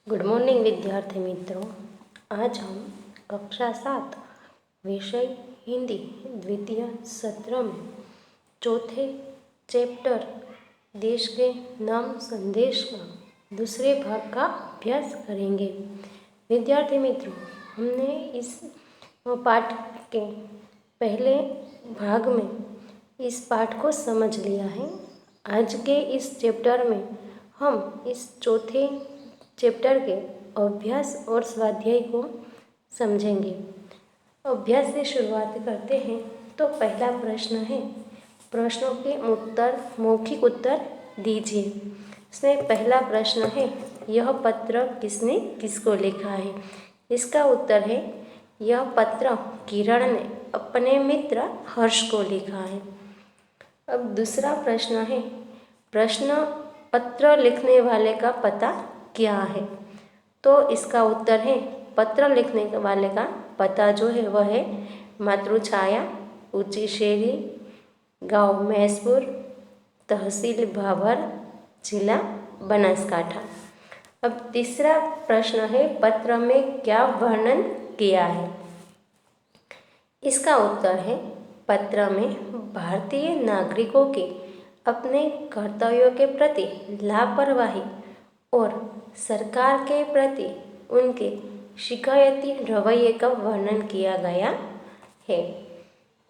Good morning विद्यार्थी मित्रों। आज हम कक्षा 7 विषय हिंदी द्वितीय सत्र में चौथे चैप्टर देश के नाम संदेश का दूसरे भाग का अभ्यास करेंगे। विद्यार्थी मित्रों, हमने इस पाठ के पहले भाग में इस पाठ को समझ लिया है। आज के इस चैप्टर में हम इस चौथे चैप्टर के अभ्यास और स्वाध्याय को समझेंगे। अभ्यास से शुरुआत करते हैं। तो पहला प्रश्न है, प्रश्नों के उत्तर मौखिक उत्तर दीजिए। इसमें पहला प्रश्न है, यह पत्र किसने किसको लिखा है। इसका उत्तर है, यह पत्र किरण ने अपने मित्र हर्ष को लिखा है। अब दूसरा प्रश्न है, प्रश्न पत्र लिखने वाले का पता क्या है। तो इसका उत्तर है, पत्र लिखने वाले का पता जो है वह है मातृछाया, ऊंची शेरी, गांव महेशपुर, तहसील भाभर, जिला बनासकांठा। अब तीसरा प्रश्न है, पत्र में क्या वर्णन किया है। इसका उत्तर है, पत्र में भारतीय नागरिकों के अपने कर्तव्यों के प्रति लापरवाही और सरकार के प्रति उनके शिकायती रवैये का वर्णन किया गया है।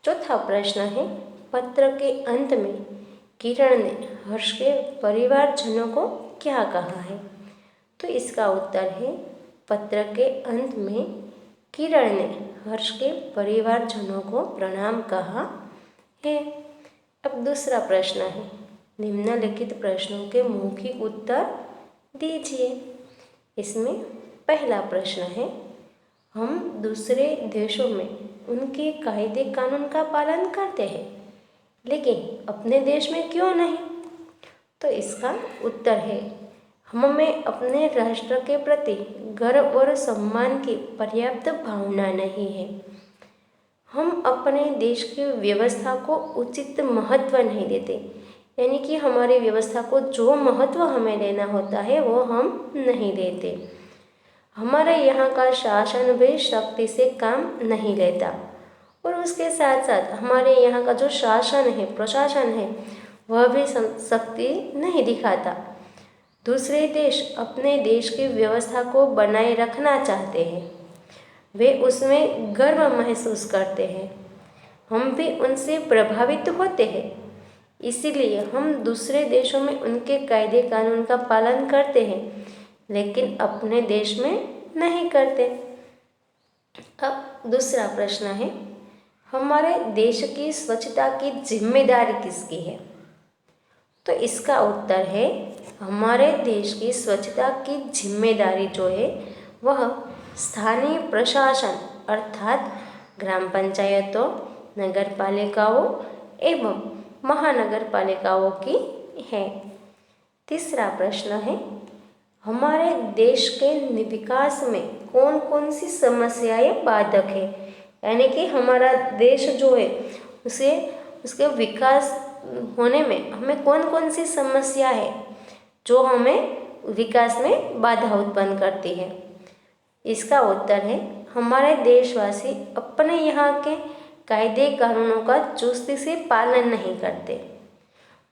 चौथा प्रश्न है, पत्र के अंत में किरण ने हर्ष के परिवारजनों को क्या कहा है। तो इसका उत्तर है, पत्र के अंत में किरण ने हर्ष के परिवारजनों को प्रणाम कहा है। अब दूसरा प्रश्न है, निम्नलिखित प्रश्नों के मौखिक उत्तर दीजिए। इसमें पहला प्रश्न है, हम दूसरे देशों में उनके कायदे कानून का पालन करते हैं, लेकिन अपने देश में क्यों नहीं। तो इसका उत्तर है, हमें अपने राष्ट्र के प्रति गर्व और सम्मान की पर्याप्त भावना नहीं है। हम अपने देश की व्यवस्था को उचित महत्व नहीं देते, यानी कि हमारी व्यवस्था को जो महत्व हमें देना होता है वो हम नहीं देते। हमारे यहाँ का शासन भी शक्ति से काम नहीं लेता, और उसके साथ साथ हमारे यहाँ का जो शासन है, प्रशासन है, वह भी शक्ति नहीं दिखाता। दूसरे देश अपने देश की व्यवस्था को बनाए रखना चाहते हैं, वे उसमें गर्व महसूस करते हैं। हम भी उनसे प्रभावित होते हैं, इसीलिए हम दूसरे देशों में उनके कायदे कानून का पालन करते हैं, लेकिन अपने देश में नहीं करते। अब दूसरा प्रश्न है, हमारे देश की स्वच्छता की जिम्मेदारी किसकी है। तो इसका उत्तर है, हमारे देश की स्वच्छता की जिम्मेदारी जो है वह स्थानीय प्रशासन अर्थात ग्राम पंचायतों, नगर पालिकाओं एवं महानगर पालिकाओं की है। तीसरा प्रश्न है, हमारे देश के विकास में कौन कौन सी समस्याएं बाधक है, यानी कि हमारा देश जो है उसके विकास होने में हमें कौन कौन सी समस्या है जो हमें विकास में बाधा उत्पन्न करती है। इसका उत्तर है, हमारे देशवासी अपने यहाँ के कायदे कानूनों का चुस्ती से पालन नहीं करते।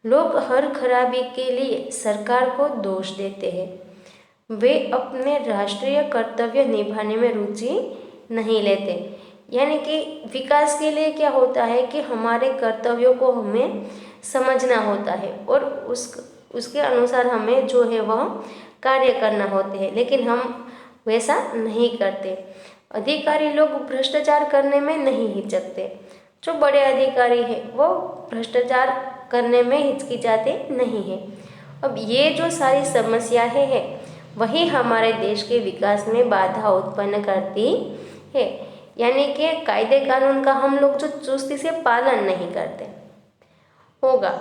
लोग हर खराबी के लिए सरकार को दोष देते हैं। वे अपने राष्ट्रीय कर्तव्य निभाने में रुचि नहीं लेते, यानी कि विकास के लिए क्या होता है कि हमारे कर्तव्यों को हमें समझना होता है और उसके अनुसार हमें जो है वह कार्य करना होते हैं, लेकिन हम वैसा नहीं करते। अधिकारी लोग भ्रष्टाचार करने में नहीं हिचकते। जो बड़े अधिकारी हैं वो भ्रष्टाचार करने में हिचकिचाते नहीं हैं। अब ये जो सारी समस्याएं हैं वही हमारे देश के विकास में बाधा उत्पन्न करती है, यानी कि कायदे कानून का हम लोग जो चुस्ती से पालन नहीं करते होगा।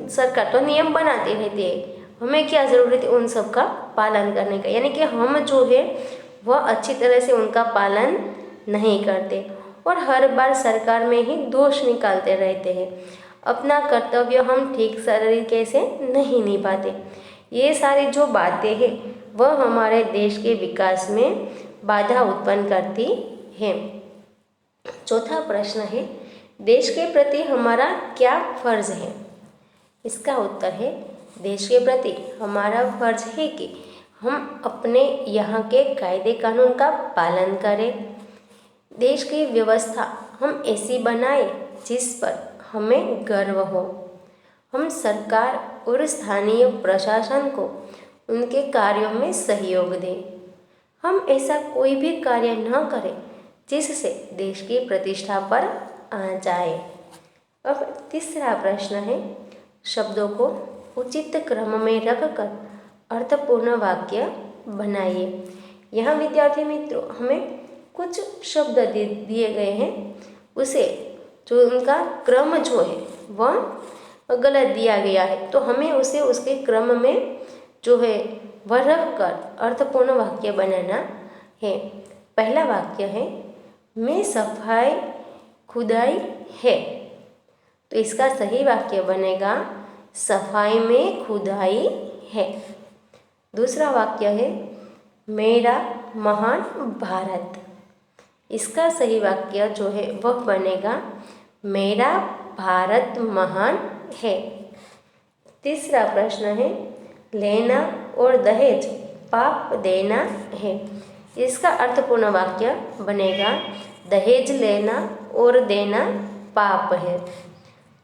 सरकार तो नियम बनाती रहती है, हमें क्या ज़रूरत है उन सब का पालन करने का, यानी कि हम जो है वह अच्छी तरह से उनका पालन नहीं करते और हर बार सरकार में ही दोष निकालते रहते हैं। अपना कर्तव्य हम ठीक तरीके से नहीं निभाते। ये सारी जो बातें हैं वह हमारे देश के विकास में बाधा उत्पन्न करती है। चौथा प्रश्न है, देश के प्रति हमारा क्या फर्ज है? इसका उत्तर है, देश के प्रति हमारा फर्ज है कि हम अपने यहाँ के कायदे कानून का पालन करें। देश की व्यवस्था हम ऐसी बनाए जिस पर हमें गर्व हो। हम सरकार और स्थानीय प्रशासन को उनके कार्यों में सहयोग दें। हम ऐसा कोई भी कार्य न करें जिससे देश की प्रतिष्ठा पर आ जाए। अब तीसरा प्रश्न है, शब्दों को उचित क्रम में रखकर अर्थपूर्ण वाक्य बनाइए। यहाँ विद्यार्थी मित्रों हमें कुछ शब्द दिए गए हैं, उसे जो उनका क्रम जो है वह गलत दिया गया है, तो हमें उसे उसके क्रम में जो है वह रख कर अर्थपूर्ण वाक्य बनाना है। पहला वाक्य है, में सफाई खुदाई है, तो इसका सही वाक्य बनेगा, सफाई में खुदाई है। दूसरा वाक्य है, मेरा महान भारत, इसका सही वाक्य जो है वह बनेगा, मेरा भारत महान है। तीसरा प्रश्न है, लेना और दहेज पाप देना है, इसका अर्थपूर्ण वाक्य बनेगा, दहेज लेना और देना पाप है।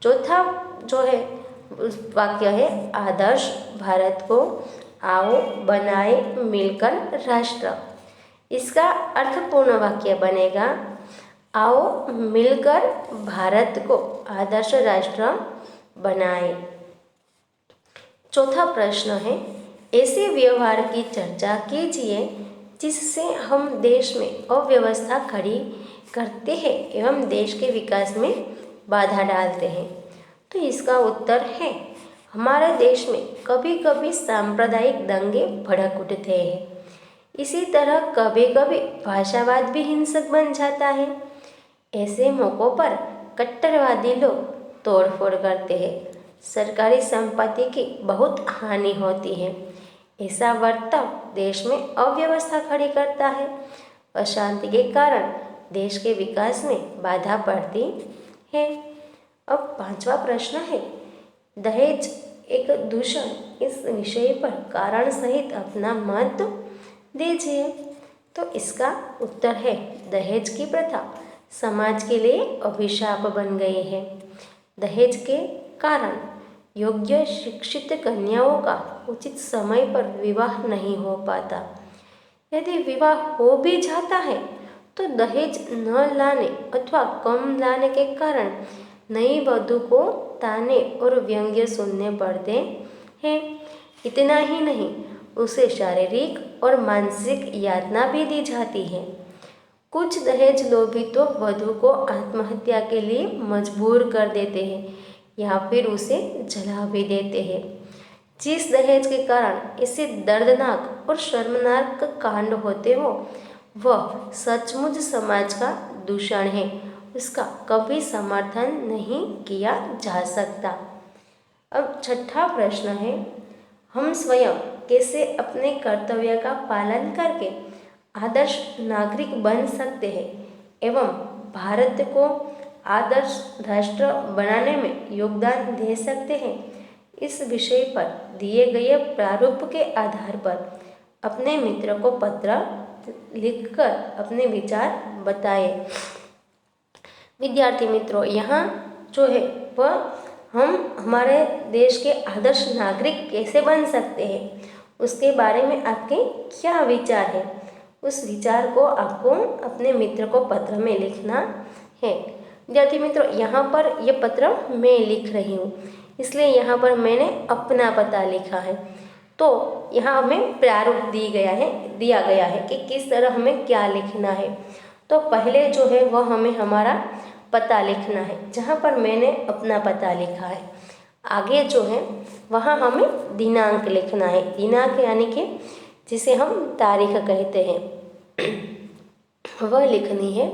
चौथा जो है वाक्य है, आदर्श भारत को आओ बनाए मिलकर राष्ट्र, इसका अर्थपूर्ण वाक्य बनेगा, आओ मिलकर भारत को आदर्श राष्ट्र बनाए। चौथा प्रश्न है, ऐसे व्यवहार की चर्चा कीजिए जिससे हम देश में अव्यवस्था खड़ी करते हैं एवं देश के विकास में बाधा डालते हैं। तो इसका उत्तर है, हमारे देश में कभी कभी सांप्रदायिक दंगे भड़क उठते हैं। इसी तरह कभी कभी भाषावाद भी हिंसक बन जाता है। ऐसे मौक़ों पर कट्टरवादी लोग तोड़फोड़ करते हैं, सरकारी संपत्ति की बहुत हानि होती है। ऐसा बर्ताव देश में अव्यवस्था खड़ी करता है। अशांति के कारण देश के विकास में बाधा पड़ती है। अब पांचवा प्रश्न है, दहेज एक दूषण, इस विषय पर कारण सहित अपना मत दीजिए। तो इसका उत्तर है, दहेज की प्रथा समाज के लिए अभिशाप बन गई है। दहेज के कारण योग्य शिक्षित कन्याओं का उचित समय पर विवाह नहीं हो पाता। यदि विवाह हो भी जाता है तो दहेज न लाने अथवा कम लाने के कारण नई वधू को ताने और व्यंग्य सुनने पड़ते हैं। इतना ही नहीं, उसे शारीरिक और मानसिक यातना भी दी जाती है। कुछ दहेज लोभी तो वधू को आत्महत्या के लिए मजबूर कर देते हैं या फिर उसे जला भी देते हैं। जिस दहेज के कारण इससे दर्दनाक और शर्मनाक कांड होते हो वह सचमुच समाज का दूषण है, उसका कभी समर्थन नहीं किया जा सकता। अब छठा प्रश्न है, हम स्वयं कैसे अपने कर्तव्य का पालन करके आदर्श नागरिक बन सकते हैं एवं भारत को आदर्श राष्ट्र बनाने में योगदान दे सकते हैं। इस विषय पर दिए गए प्रारूप के आधार पर अपने मित्र को पत्र लिखकर अपने विचार बताएं। विद्यार्थी मित्रों, यहाँ जो है वह हम हमारे देश के आदर्श नागरिक कैसे बन सकते हैं उसके बारे में आपके क्या विचार है, उस विचार को आपको अपने मित्र को पत्र में लिखना है। विद्यार्थी मित्रों, यहाँ पर यह पत्र मैं लिख रही हूँ, इसलिए यहाँ पर मैंने अपना पता लिखा है। तो यहाँ हमें प्रारूप दिया गया है कि किस तरह हमें क्या लिखना है। तो पहले जो है वह हमें हमारा पता लिखना है, जहाँ पर मैंने अपना पता लिखा है। आगे जो है वहाँ हमें दिनांक लिखना है, दिनांक यानी कि जिसे हम तारीख कहते हैं वह लिखनी है।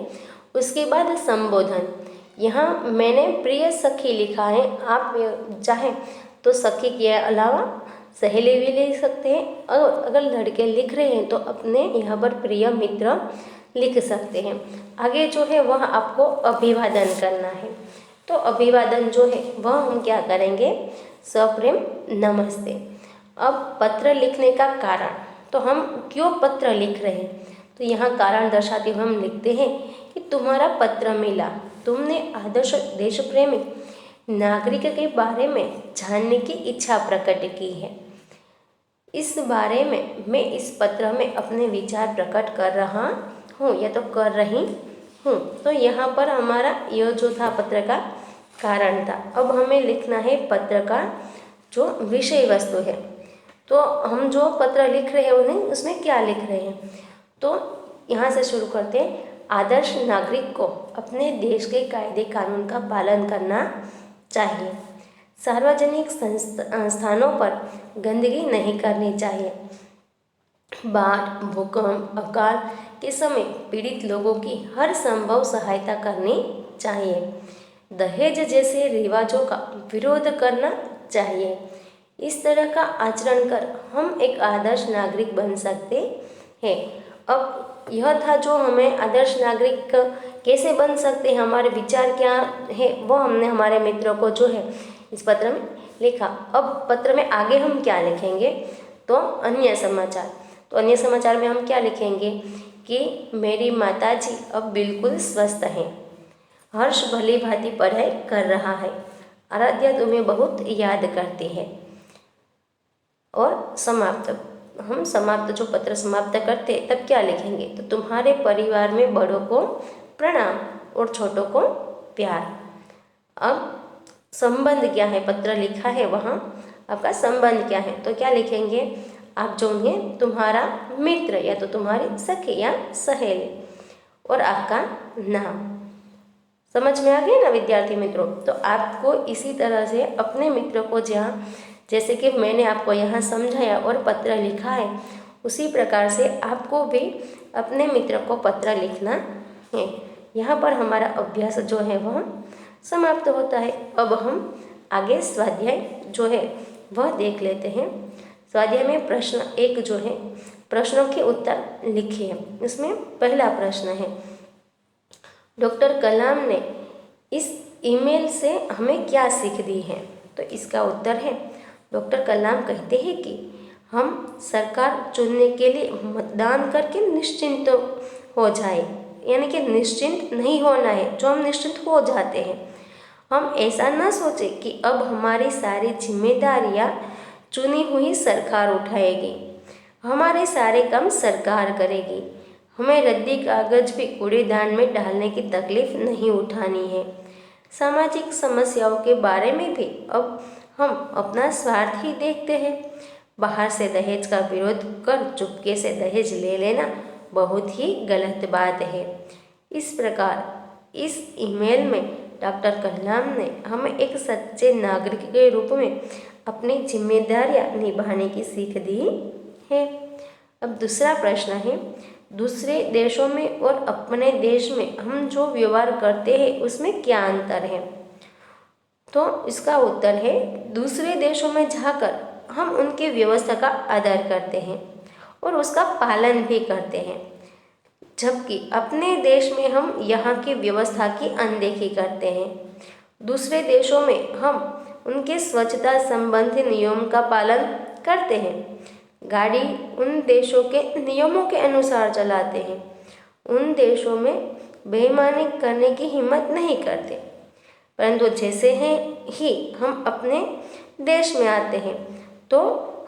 उसके बाद संबोधन, यहाँ मैंने प्रिय सखी लिखा है, आप चाहें तो सखी के अलावा सहेली भी लिख सकते हैं, और अगर लड़के लिख रहे हैं तो अपने यहाँ पर प्रिय मित्र लिख सकते हैं। आगे जो है वह आपको अभिवादन करना है। तो अभिवादन जो है वह हम क्या करेंगे, सप्रेम नमस्ते। अब पत्र लिखने का कारण, तो हम क्यों पत्र लिख रहे हैं, तो यहाँ कारण दर्शाते हुए हम लिखते हैं कि तुम्हारा पत्र मिला, तुमने आदर्श देश प्रेमी नागरिक के बारे में जानने की इच्छा प्रकट की है। इस बारे में मैं इस पत्र में अपने विचार प्रकट कर रहा हूँ या तो कर रही हूँ। तो यहाँ पर हमारा यह जो था पत्र का कारण था। अब हमें लिखना है पत्र का जो विषय वस्तु है। तो हम जो पत्र लिख रहे हैं उन्हें उसमें क्या लिख रहे हैं, तो यहाँ से शुरू करते हैं। आदर्श नागरिक को अपने देश के कायदे कानून का पालन करना चाहिए। सार्वजनिक स्थानों पर गंदगी नहीं करनी चाहिए। बाढ़, भूकंप, अकाल के समय पीड़ित लोगों की हर संभव सहायता करनी चाहिए। दहेज जैसे रिवाजों का विरोध करना चाहिए। इस तरह का आचरण कर हम एक आदर्श नागरिक बन सकते हैं। अब यह था जो हमें आदर्श नागरिक कैसे बन सकते हैं, हमारे विचार क्या है, वो हमने हमारे मित्रों को जो है इस पत्र में लिखा। अब पत्र में आगे हम क्या लिखेंगे, तो अन्य समाचार। तो अन्य समाचार में हम क्या लिखेंगे कि मेरी माताजी अब बिल्कुल स्वस्थ हैं, हर्ष भली भांति पढ़ाई कर रहा है, आराध्या तुम्हें बहुत याद करती है। और समाप्त, हम समाप्त जो पत्र समाप्त करते तब क्या लिखेंगे, तो तुम्हारे परिवार में बड़ों को प्रणाम और छोटों को प्यार। अब संबंध क्या है, पत्र लिखा है वहाँ आपका संबंध क्या है, तो क्या लिखेंगे आप जो उन्हें तुम्हारा मित्र या तो तुम्हारी सखी या सहेली और आपका नाम। समझ में आ गया ना विद्यार्थी मित्रों। तो आपको इसी तरह से अपने मित्रों को जैसे कि मैंने आपको यहाँ समझाया और पत्र लिखा है, उसी प्रकार से आपको भी अपने मित्र को पत्र लिखना है। यहाँ पर हमारा अभ्यास जो है वह समाप्त होता है। अब हम आगे स्वाध्याय जो है वह देख लेते हैं। स्वाध्याय में प्रश्न 1 जो है, प्रश्नों के उत्तर लिखिए। इसमें पहला प्रश्न है, डॉक्टर कलाम ने इस ईमेल से हमें क्या सीख दी है, तो इसका उत्तर है डॉक्टर कलाम कहते हैं कि हम सरकार चुनने के लिए मतदान करके निश्चिंत हो जाए, यानी कि निश्चिंत नहीं होना है, जो हम निश्चिंत हो जाते हैं। हम ऐसा ना सोचें कि अब हमारी सारी जिम्मेदारियां चुनी हुई सरकार उठाएगी, हमारे सारे काम सरकार करेगी। हमें रद्दी कागज भी कूड़ेदान में डालने की तकलीफ नहीं उठानी है। सामाजिक समस्याओं के बारे में भी अब हम अपना स्वार्थ ही देखते हैं। बाहर से दहेज का विरोध कर चुपके से दहेज ले लेना बहुत ही गलत बात है। इस प्रकार इस ईमेल में डॉक्टर कलाम ने हमें एक सच्चे नागरिक के रूप में अपनी जिम्मेदारियां निभाने की सीख दी है। अब दूसरा प्रश्न है, दूसरे देशों में और अपने देश में हम जो व्यवहार करते हैं उसमें क्या अंतर है, तो इसका उत्तर है दूसरे देशों में जाकर हम उनकी व्यवस्था का आदर करते हैं और उसका पालन भी करते हैं, जबकि अपने देश में हम यहाँ की व्यवस्था की अनदेखी करते हैं। दूसरे देशों में हम उनके स्वच्छता संबंधी नियम का पालन करते हैं, गाड़ी उन देशों के नियमों के अनुसार चलाते हैं, उन देशों में बेईमानी करने की हिम्मत नहीं करते। परंतु जैसे हैं ही हम अपने देश में आते हैं तो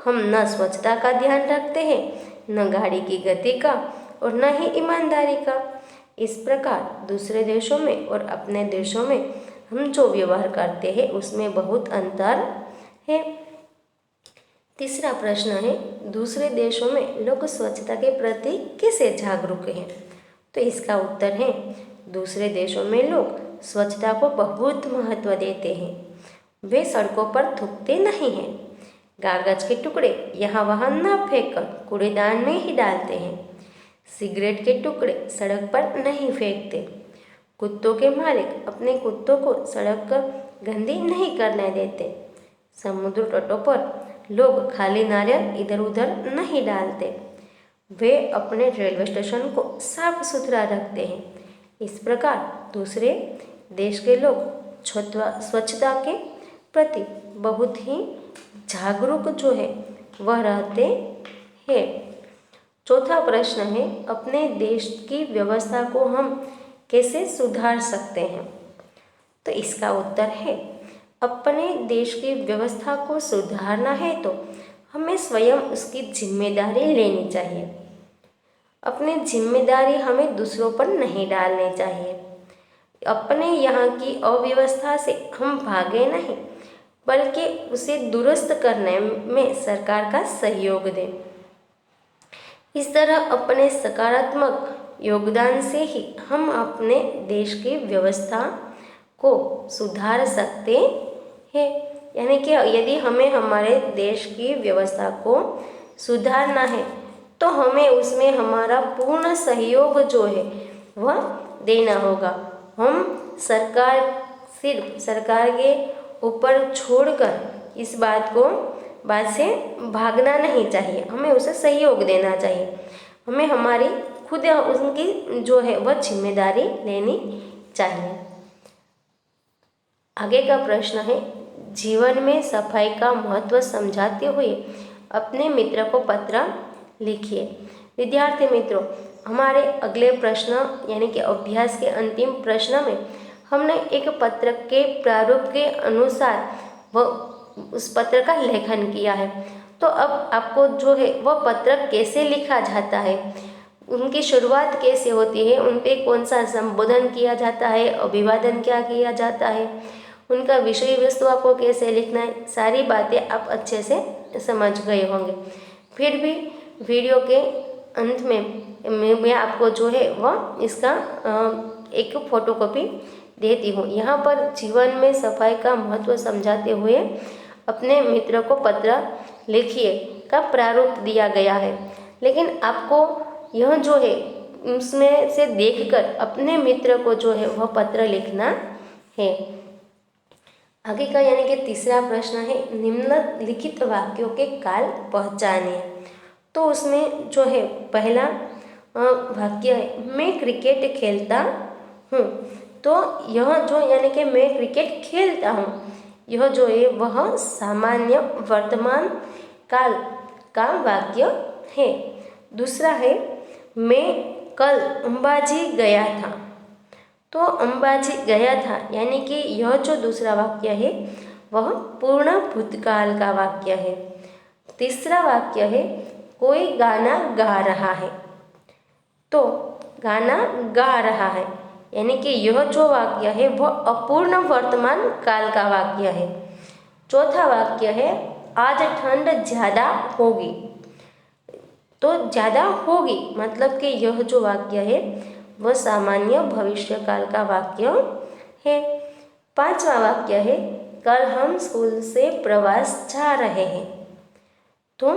हम न स्वच्छता का ध्यान रखते हैं, न गाड़ी की गति का और न ही ईमानदारी का। इस प्रकार दूसरे देशों में और अपने देशों में हम जो व्यवहार करते हैं उसमें बहुत अंतर है। तीसरा प्रश्न है, दूसरे देशों में लोग स्वच्छता के प्रति कैसे जागरूक हैं, तो इसका उत्तर है दूसरे देशों में लोग स्वच्छता को बहुत महत्व देते हैं। वे सड़कों पर थूकते नहीं हैं, कागज के टुकड़े यहाँ वहाँ न फेंककर कूड़ेदान में ही डालते हैं, सिगरेट के टुकड़े सड़क पर नहीं फेंकते, कुत्तों के मालिक अपने कुत्तों को सड़क पर गंदी नहीं करने देते, समुद्र तटों पर लोग खाली नारियल इधर उधर नहीं डालते। वे अपने रेलवे स्टेशन को साफ सुथरा रखते हैं। इस प्रकार दूसरे देश के लोग स्वच्छता के प्रति बहुत ही जागरूक जो है वह रहते हैं। चौथा प्रश्न है, अपने देश की व्यवस्था को हम कैसे सुधार सकते हैं? तो इसका उत्तर है, अपने देश की व्यवस्था को सुधारना है तो हमें स्वयं उसकी जिम्मेदारी लेनी चाहिए। अपनी जिम्मेदारी हमें दूसरों पर नहीं डालनी चाहिए। अपने यहाँ की अव्यवस्था से हम भागे नहीं, बल्कि उसे दुरुस्त करने में सरकार का सहयोग दें। इस तरह अपने सकारात्मक योगदान से ही हम अपने देश की व्यवस्था को सुधार सकते हैं। यानी कि यदि हमें हमारे देश की व्यवस्था को सुधारना है तो हमें उसमें हमारा पूर्ण सहयोग जो है वह देना होगा। हम सिर्फ सरकार के ऊपर छोड़कर इस बात से भागना नहीं चाहिए, हमें उसे सहयोग देना चाहिए। हमें हमारी खुद उनकी जो है वह जिम्मेदारी लेनी चाहिए। आगे का प्रश्न है, जीवन में सफाई का महत्व समझाते हुए अपने मित्र को पत्र लिखिए। विद्यार्थी मित्रों, हमारे अगले प्रश्न यानी कि अभ्यास के अंतिम प्रश्न में हमने एक पत्र के प्रारूप के अनुसार वह उस पत्र का लेखन किया है। तो अब आपको जो है वह पत्र कैसे लिखा जाता है, उनकी शुरुआत कैसे होती है, उन पे कौन सा संबोधन किया जाता है, अभिवादन क्या किया जाता है, उनका विषय वस्तु आपको कैसे लिखना है, सारी बातें आप अच्छे से समझ गए होंगे। फिर भी वीडियो के अंत में मैं आपको जो है वह इसका एक फोटोकॉपी देती हूँ। यहाँ पर जीवन में सफाई का महत्व समझाते हुए अपने मित्र को पत्र लिखिए का प्रारूप दिया गया है, लेकिन आपको यह जो है उसमें से देखकर अपने मित्र को जो है वह पत्र लिखना है। आगे का यानी कि तीसरा प्रश्न है, निम्नलिखित वाक्यों के काल पहचानिए। तो उसमें जो है पहला वाक्य है, मैं क्रिकेट खेलता हूँ। तो यह जो यानी कि मैं क्रिकेट खेलता हूँ, यह जो है वह सामान्य वर्तमान काल का वाक्य है। दूसरा है, मैं कल अंबाजी गया था। तो अंबाजी गया था यानी कि यह जो दूसरा वाक्य है वह पूर्ण भूतकाल का वाक्य है। तीसरा वाक्य है, कोई गाना गा रहा है। तो गाना गा रहा है यानी कि यह जो वाक्य है वह अपूर्ण वर्तमान काल का वाक्य है। चौथा वाक्य है, आज ठंड ज़्यादा होगी। तो ज़्यादा होगी मतलब कि यह जो वाक्य है वह सामान्य भविष्य काल का वाक्य है। पांचवा वाक्य है, कल हम स्कूल से प्रवास जा रहे हैं। तो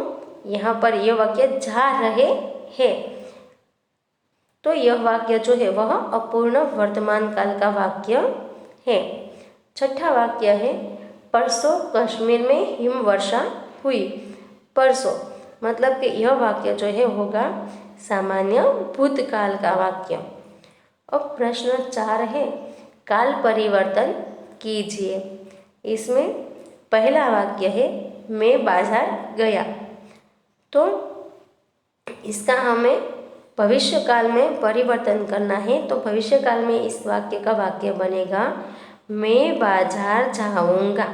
यहाँ पर यह वाक्य जा रहे हैं, तो यह वाक्य जो है वह अपूर्ण वर्तमान काल का वाक्य है। छठा वाक्य है, परसों कश्मीर में हिमवर्षा हुई। परसों मतलब कि यह वाक्य जो है होगा सामान्य भूतकाल का वाक्य। अब प्रश्न 4 है, काल परिवर्तन कीजिए। इसमें पहला वाक्य है, मैं बाजार गया। तो इसका हमें भविष्य काल में परिवर्तन करना है। तो भविष्य काल में इस वाक्य का वाक्य बनेगा, मैं बाजार जाऊंगा।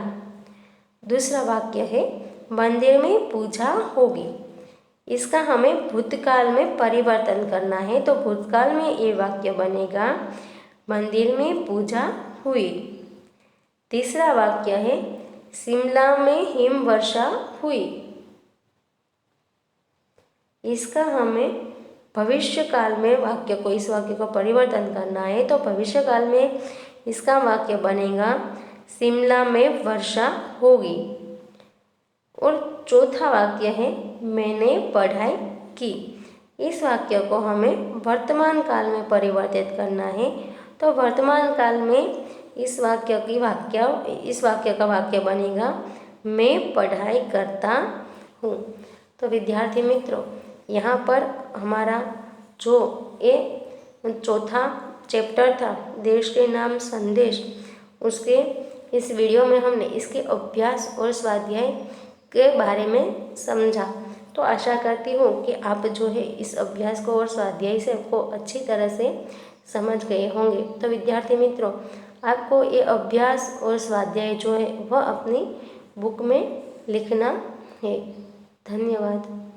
दूसरा वाक्य है, मंदिर में पूजा होगी। इसका हमें भूतकाल में परिवर्तन करना है। तो भूतकाल में ये वाक्य बनेगा, मंदिर में पूजा हुई। तीसरा वाक्य है, शिमला में हिमवर्षा हुई। इसका हमें भविष्य काल में वाक्य को इस वाक्य को परिवर्तन करना है। तो भविष्य काल में इसका वाक्य बनेगा, शिमला में वर्षा होगी। और चौथा वाक्य है, मैंने पढ़ाई की। इस वाक्य को हमें वर्तमान काल में परिवर्तित करना है। तो वर्तमान काल में इस वाक्य का वाक्य बनेगा, मैं पढ़ाई करता हूँ। तो विद्यार्थी मित्रों, यहाँ पर हमारा जो ये चौथा चैप्टर था देश के नाम संदेश, उसके इस वीडियो में हमने इसके अभ्यास और स्वाध्याय के बारे में समझा। तो आशा करती हूँ कि आप जो है इस अभ्यास को और स्वाध्याय से को अच्छी तरह से समझ गए होंगे। तो विद्यार्थी मित्रों, आपको ये अभ्यास और स्वाध्याय जो है वह अपनी बुक में लिखना है। धन्यवाद।